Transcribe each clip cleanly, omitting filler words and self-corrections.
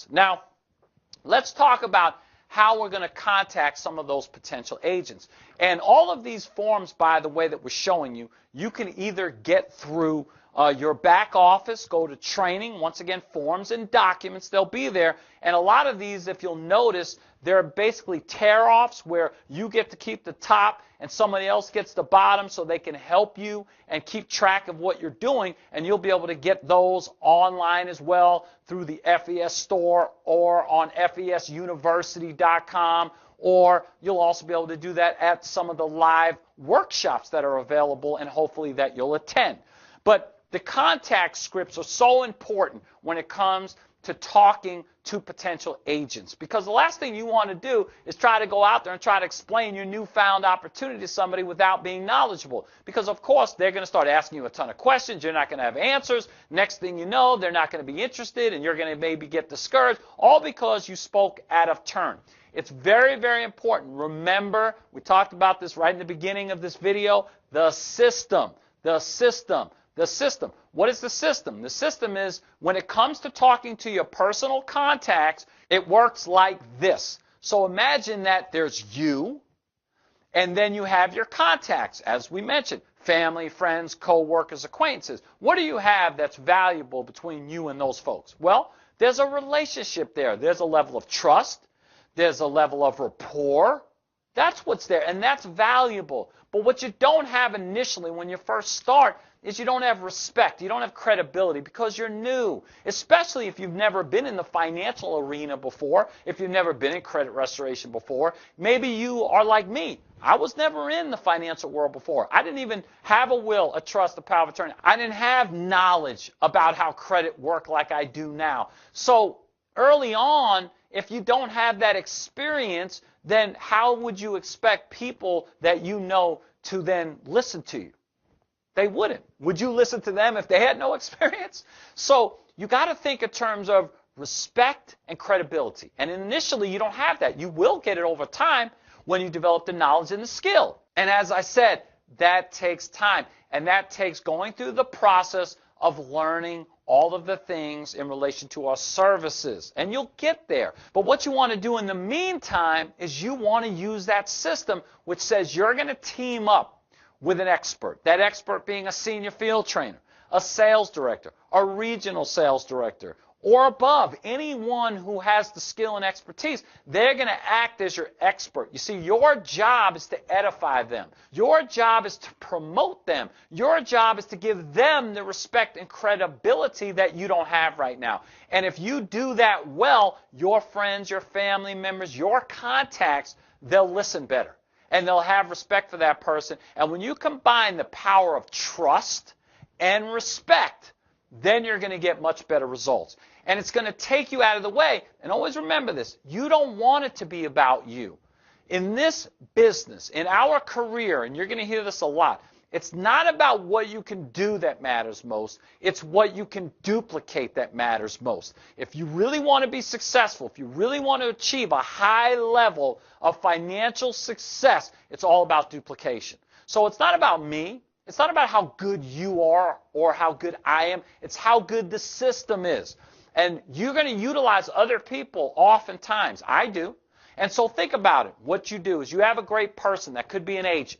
Now, let's talk about how we're going to contact some of those potential agents. And all of these forms, by the way, that we're showing you, you can either get through your back office, go to training, once again, forms and documents, they'll be there. And a lot of these, if you'll notice, they're basically tear-offs where you get to keep the top and somebody else gets the bottom so they can help you and keep track of what you're doing. And you'll be able to get those online as well through the FES store or on fesuniversity.com. Or you'll also be able to do that at some of the live workshops that are available and hopefully that you'll attend. But the contact scripts are so important when it comes to talking to potential agents, because the last thing you want to do is try to go out there and try to explain your newfound opportunity to somebody without being knowledgeable, because of course they're going to start asking you a ton of questions. You're not going to have answers. Next thing you know, they're not going to be interested and you're going to maybe get discouraged, all because you spoke out of turn. It's very, very important. Remember, we talked about this right in the beginning of this video, the system. The system. The system. What is the system? The system is, when it comes to talking to your personal contacts, it works like this. So imagine that there's you, and then you have your contacts, as we mentioned, family, friends, co-workers, acquaintances. What do you have that's valuable between you and those folks? Well, there's a relationship there. There's a level of trust. There's a level of rapport. That's what's there, and that's valuable. But what you don't have initially when you first start is you don't have respect. You don't have credibility because you're new, especially if you've never been in the financial arena before, if you've never been in credit restoration before. Maybe you are like me. I was never in the financial world before. I didn't even have a will, a trust, a power of attorney. I didn't have knowledge about how credit worked like I do now. So early on, if you don't have that experience, then how would you expect people that you know to then listen to you? They wouldn't. Would you listen to them if they had no experience? So you got to think in terms of respect and credibility. And initially, you don't have that. You will get it over time when you develop the knowledge and the skill. And as I said, that takes time. And that takes going through the process of learning all of the things in relation to our services. And you'll get there. But what you want to do in the meantime is you want to use that system which says you're going to team up with an expert. That expert being a senior field trainer, a sales director, a regional sales director, or above, anyone who has the skill and expertise. They're going to act as your expert. You see, your job is to edify them. Your job is to promote them. Your job is to give them the respect and credibility that you don't have right now. And if you do that well, your friends, your family members, your contacts, they'll listen better. And they'll have respect for that person. And when you combine the power of trust and respect, then you're going to get much better results. And it's going to take you out of the way. And always remember this, you don't want it to be about you. In this business, in our career, and you're going to hear this a lot, it's not about what you can do that matters most. It's what you can duplicate that matters most. If you really want to be successful, if you really want to achieve a high level of financial success, it's all about duplication. So it's not about me. It's not about how good you are or how good I am. It's how good the system is. And you're going to utilize other people oftentimes. I do. And so think about it. What you do is you have a great person that could be an agent.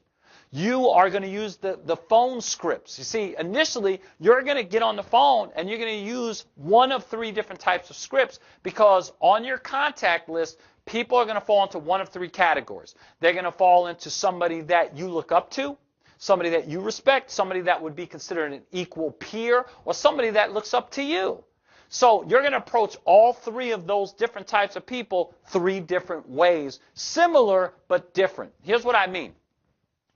You are going to use the phone scripts. You see, initially, you're going to get on the phone and you're going to use one of 3 different types of scripts, because on your contact list, people are going to fall into one of 3 categories. They're going to fall into somebody that you look up to, somebody that you respect, somebody that would be considered an equal peer, or somebody that looks up to you. So you're going to approach all 3 of those different types of people 3 different ways, similar but different. Here's what I mean.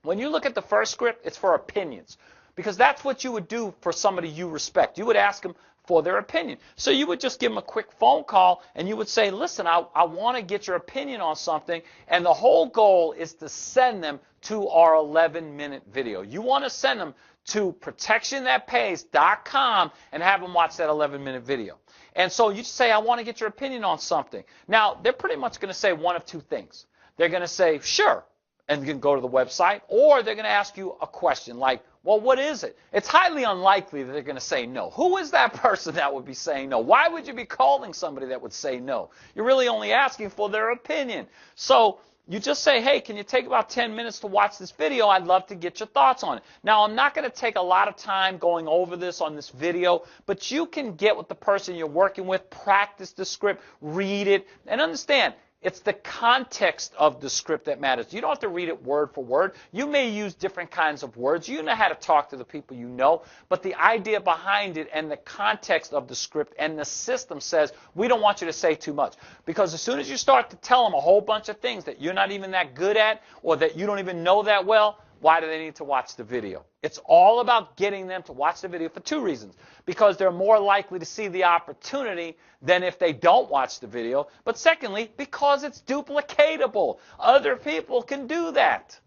When you look at the first script, it's for opinions, because that's what you would do for somebody you respect. You would ask them for their opinion. So you would just give them a quick phone call and you would say, listen, I want to get your opinion on something, and the whole goal is to send them to our 11-minute video. You want to send them to protectionthatpays.com and have them watch that 11-minute video. And so you say, I want to get your opinion on something. Now, they're pretty much going to say one of 2 things. They're going to say, sure, and you can go to the website, or they're going to ask you a question like, Well, what is it? It's highly unlikely that they're going to say no. Who is that person that would be saying no? Why would you be calling somebody that would say no? You're really only asking for their opinion. So you just say, hey, can you take about 10 minutes to watch this video? I'd love to get your thoughts on it. Now, I'm not going to take a lot of time going over this on this video, but you can get with the person you're working with, practice the script, read it, and understand, it's the context of the script that matters. You don't have to read it word for word. You may use different kinds of words. You know how to talk to the people you know. But the idea behind it and the context of the script and the system says, we don't want you to say too much. Because as soon as you start to tell them a whole bunch of things that you're not even that good at or that you don't even know that well, why do they need to watch the video? It's all about getting them to watch the video for two reasons. Because they're more likely to see the opportunity than if they don't watch the video. But secondly, because it's duplicatable. Other people can do that.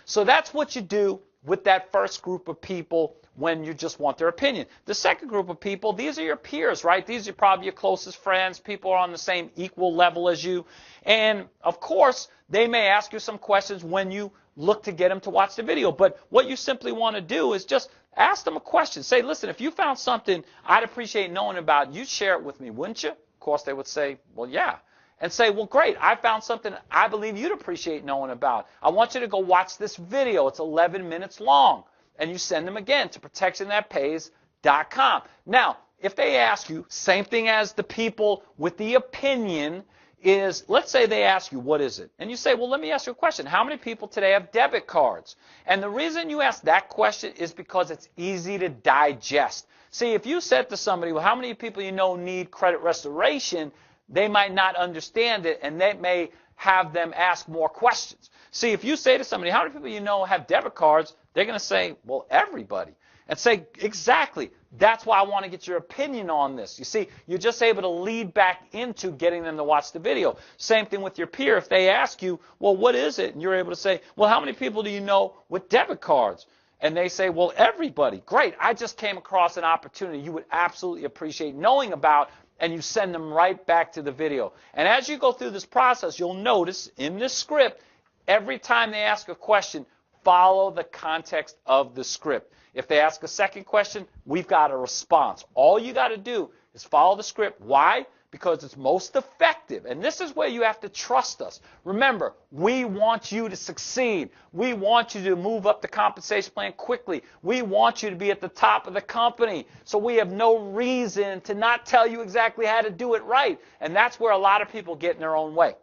So that's what you do with that first group of people when you just want their opinion. The second group of people, these are your peers, right? These are probably your closest friends. People are on the same equal level as you. And, of course, they may ask you some questions when you look to get them to watch the video. But what you simply want to do is just ask them a question. Say, listen, if you found something I'd appreciate knowing about, you'd share it with me, wouldn't you? Of course, they would say, well, yeah. And say, well, great, I found something I believe you'd appreciate knowing about. I want you to go watch this video. It's 11 minutes long. And you send them again to protectionthatpays.com. Now, if they ask you, same thing as the people with the opinion, is, let's say they ask you, what is it? And you say, well, let me ask you a question. How many people today have debit cards? And the reason you ask that question is because it's easy to digest. See, if you said to somebody, well, how many people you know need credit restoration, they might not understand it, and that may have them ask more questions. See, if you say to somebody, how many people you know have debit cards, they're going to say, well, everybody. And say, exactly, that's why I want to get your opinion on this. You see, you're just able to lead back into getting them to watch the video. Same thing with your peer. If they ask you, well, what is it? And you're able to say, well, how many people do you know with debit cards? And they say, well, everybody. Great, I just came across an opportunity you would absolutely appreciate knowing about, and you send them right back to the video. And as you go through this process, you'll notice in this script, every time they ask a question, follow the context of the script. If they ask a second question, we've got a response. All you got to do is follow the script. Why? Because it's most effective. And this is where you have to trust us. Remember, we want you to succeed. We want you to move up the compensation plan quickly. We want you to be at the top of the company. So we have no reason to not tell you exactly how to do it right. And that's where a lot of people get in their own way.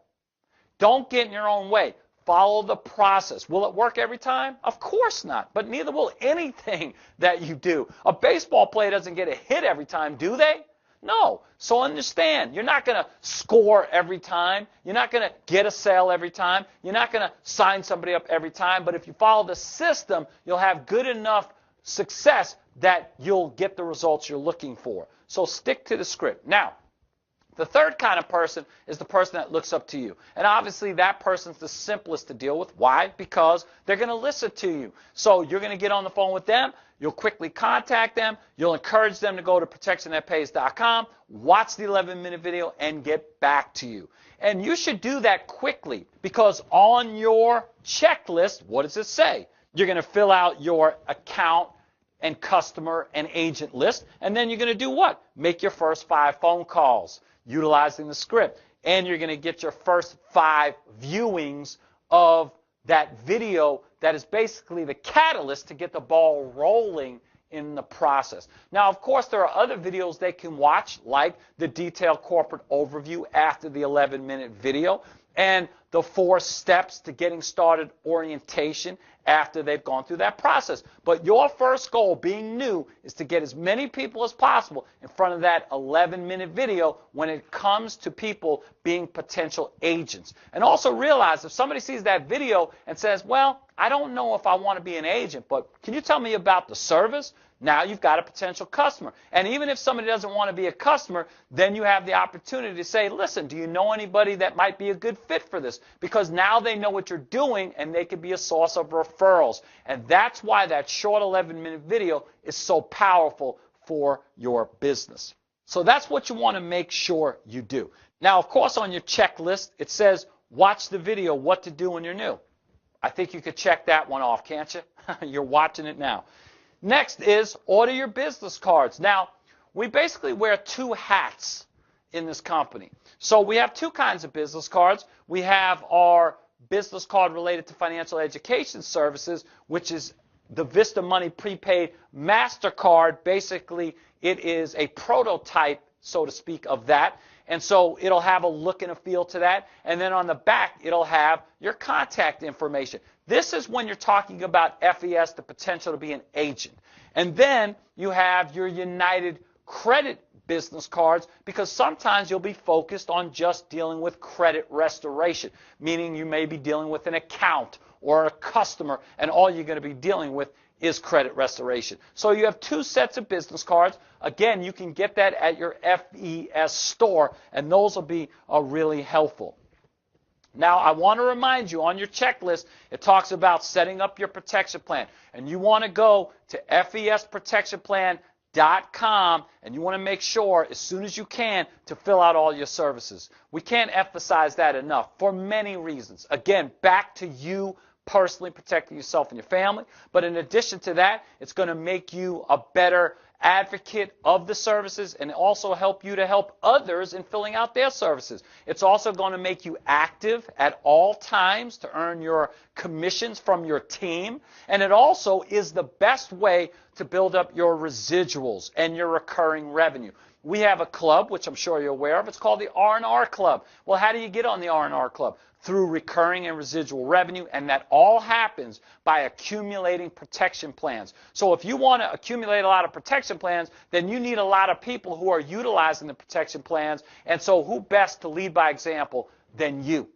Don't get in your own way. Follow the process. Will it work every time? Of course not. But neither will anything that you do. A baseball player doesn't get a hit every time, do they? No. So understand, you're not going to score every time. You're not going to get a sale every time. You're not going to sign somebody up every time. But if you follow the system, you'll have good enough success that you'll get the results you're looking for. So stick to the script. Now, the third kind of person is the person that looks up to you. And obviously that person's the simplest to deal with. Why? Because they're going to listen to you. So you're going to get on the phone with them. You'll quickly contact them. You'll encourage them to go to protectionthatpays.com, watch the 11-minute video, and get back to you. And you should do that quickly because on your checklist, what does it say? You're going to fill out your account and customer and agent list. And then you're going to do what? Make your first 5 phone calls utilizing the script. And you're going to get your first 5 viewings of that video that is basically the catalyst to get the ball rolling in the process. Now, of course, there are other videos they can watch, like the detailed corporate overview after the 11-minute video and the 4 steps to getting started orientation after they've gone through that process. But your first goal, being new, is to get as many people as possible in front of that 11-minute video when it comes to people being potential agents. And also realize if somebody sees that video and says, well, I don't know if I want to be an agent, but can you tell me about the service? Now you've got a potential customer. And even if somebody doesn't want to be a customer, then you have the opportunity to say, listen, do you know anybody that might be a good fit for this? Because now they know what you're doing and they could be a source of referrals. And that's why that short 11-minute video is so powerful for your business. So that's what you want to make sure you do. Now, of course, on your checklist, it says, watch the video, what to do when you're new. I think you could check that one off, can't you? You're watching it now. Next is order your business cards. Now, we basically wear two hats in this company. So we have two kinds of business cards. We have our business card related to financial education services, which is the Vista Money Prepaid MasterCard. Basically, it is a prototype, so to speak, of that. And so it'll have a look and a feel to that. And then on the back, it'll have your contact information. This is when you're talking about FES, the potential to be an agent. And then you have your United Credit business cards, because sometimes you'll be focused on just dealing with credit restoration, meaning you may be dealing with an account or a customer, and all you're going to be dealing with is credit restoration. So you have two sets of business cards. Again, you can get that at your FES store, and those will be really helpful. Now, I want to remind you, on your checklist, it talks about setting up your protection plan, and you want to go to FESprotectionplan.com, and you want to make sure as soon as you can to fill out all your services. We can't emphasize that enough for many reasons. Again, back to you personally protecting yourself and your family, but in addition to that, it's going to make you a better advocate of the services and also help you to help others in filling out their services. It's also going to make you active at all times to earn your commissions from your team, and it also is the best way to build up your residuals and your recurring revenue. We have a club, which I'm sure you're aware of. It's called the R&R Club. Well, how do you get on the R&R Club? Through recurring and residual revenue, and that all happens by accumulating protection plans. So if you want to accumulate a lot of protection plans, then you need a lot of people who are utilizing the protection plans, and so who best to lead by example than you?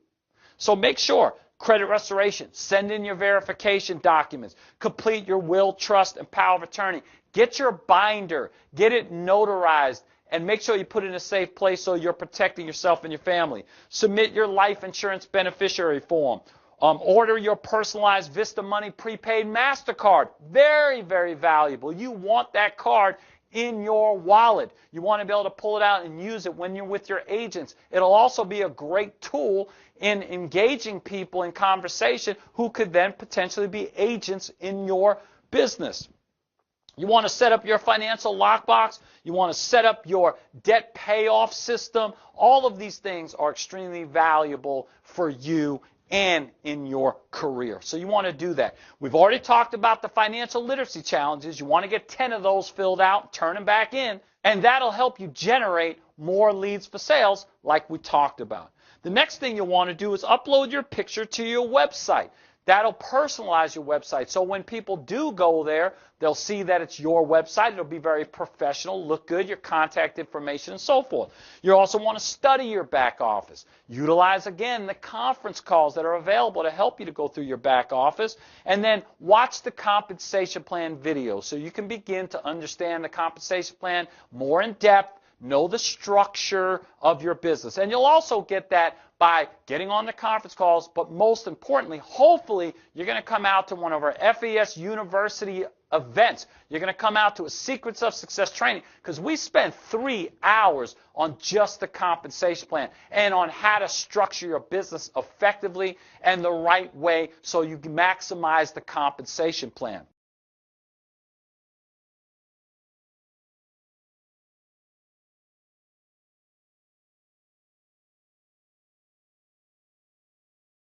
So make sure, credit restoration, send in your verification documents, complete your will, trust, and power of attorney, get your binder, get it notarized, and make sure you put it in a safe place so you're protecting yourself and your family. Submit your life insurance beneficiary form. Order your personalized Vista Money Prepaid MasterCard. Very, very valuable. You want that card in your wallet. You want to be able to pull it out and use it when you're with your agents. It'll also be a great tool in engaging people in conversation who could then potentially be agents in your business. You want to set up your financial lockbox. You want to set up your debt payoff system. All of these things are extremely valuable for you and in your career. So you want to do that. We've already talked about the financial literacy challenges. You want to get 10 of those filled out, turn them back in, and that'll help you generate more leads for sales like we talked about. The next thing you'll want to do is upload your picture to your website. That'll personalize your website. So when people do go there, they'll see that it's your website. It'll be very professional, look good, your contact information, and so forth. You also want to study your back office. Utilize, again, the conference calls that are available to help you to go through your back office. And then watch the compensation plan video so you can begin to understand the compensation plan more in depth, know the structure of your business. And you'll also get that by getting on the conference calls, but most importantly, hopefully, you're going to come out to one of our FES University events. You're going to come out to a Secrets of Success training, because we spend 3 hours on just the compensation plan and on how to structure your business effectively and the right way so you can maximize the compensation plan.